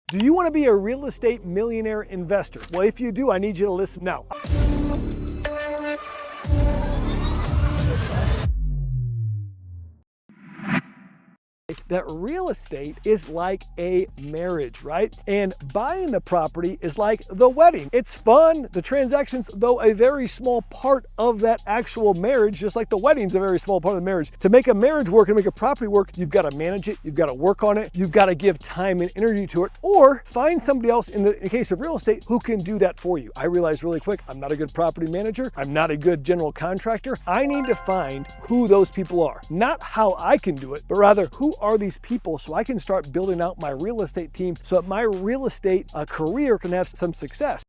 Do you want to be a real estate millionaire investor? Well, if you do, I need you to listen now. That real estate is like a marriage, right? And buying the property is like the wedding. It's fun. The transaction's, though, a very small part of that actual marriage, just like the wedding's a very small part of the marriage. To make a marriage work and make a property work, you've got to manage it, you've got to work on it, you've got to give time and energy to it, or find somebody else in the case of real estate who can do that for you. I realized really quick, I'm not a good property manager. I'm not a good general contractor. I need to find who those people are. Not how I can do it, but rather who are these people so I can start building out my real estate team so that my real estate career can have some success.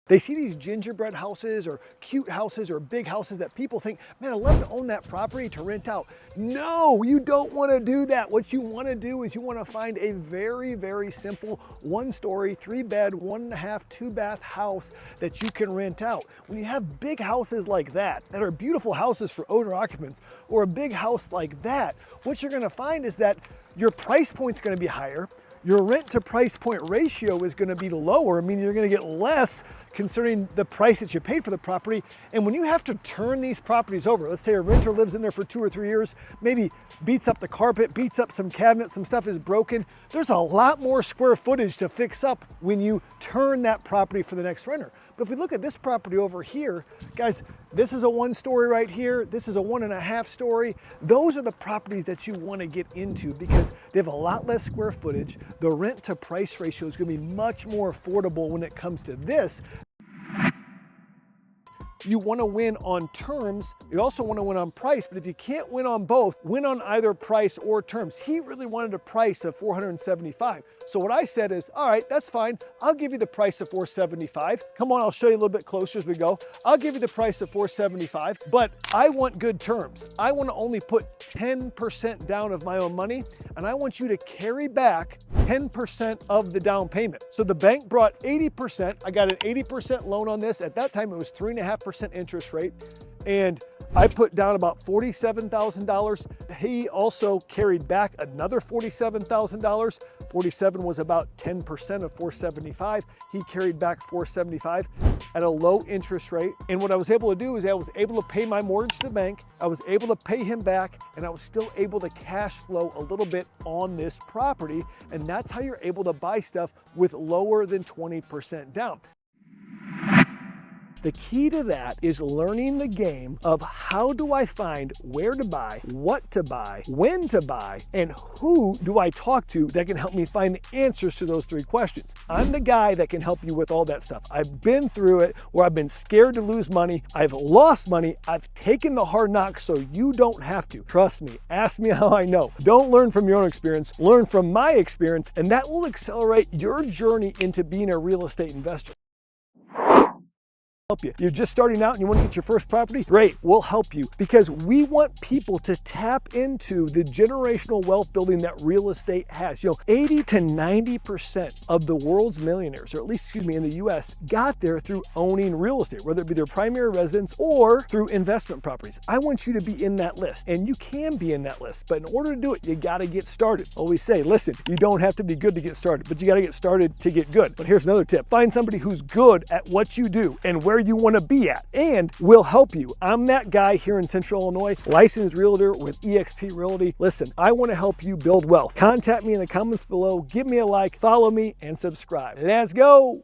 They see these gingerbread houses or cute houses or big houses that people think, man, I'd love to own that property to rent out. No, you don't want to do that. What you want to do is you want to find a very, very simple 1-story, 3-bed, 1.5, 2-bath house that you can rent out. When you have big houses like that are beautiful houses for owner occupants, or a big house like that, what you're going to find is that your price point's going to be higher. Your rent to price point ratio is going to be lower, meaning you're going to get less considering the price that you paid for the property. And when you have to turn these properties over, let's say a renter lives in there for 2 or 3 years, maybe beats up the carpet, beats up some cabinets, some stuff is broken. There's a lot more square footage to fix up when you turn that property for the next renter. But if we look at this property over here, guys, this is a 1-story right here. This is a 1.5 story. Those are the properties that you want to get into because they have a lot less square footage. The rent to price ratio is going to be much more affordable when it comes to this. You want to win on terms, you also want to win on price, but if you can't win on both, win on either price or terms. He really wanted a price of $475. So what I said is, all right, that's fine. I'll give you the price of $475. Come on, I'll show you a little bit closer as we go. I'll give you the price of $475, but I want good terms. I want to only put 10% down of my own money, and I want you to carry back 10% of the down payment. So the bank brought 80%. I got an 80% loan on this. At that time, it was 3.5% interest rate. And I put down about $47,000. He also carried back another $47,000. 47 was about 10% of 475. He carried back 475 at a low interest rate. And what I was able to do is I was able to pay my mortgage to the bank. I was able to pay him back, and I was still able to cash flow a little bit on this property. And that's how you're able to buy stuff with lower than 20% down. The key to that is learning the game of how do I find where to buy, what to buy, when to buy, and who do I talk to that can help me find the answers to those 3 questions. I'm the guy that can help you with all that stuff. I've been through it where I've been scared to lose money. I've lost money. I've taken the hard knocks so you don't have to. Trust me. Ask me how I know. Don't learn from your own experience. Learn from my experience, and that will accelerate your journey into being a real estate investor. Help you. You're just starting out and you want to get your first property? Great, we'll help you because we want people to tap into the generational wealth building that real estate has. 80 to 90% of the world's millionaires, or at least, in the US, got there through owning real estate, whether it be their primary residence or through investment properties. I want you to be in that list, and you can be in that list, but in order to do it, you got to get started. Always say, listen, you don't have to be good to get started, but you got to get started to get good. But here's another tip. Find somebody who's good at what you do and where you want to be at, and will help you. I'm that guy here in Central Illinois, licensed realtor with EXP Realty. Listen, I want to help you build wealth. Contact me in the comments below, give me a like, follow me, and subscribe. Let's go.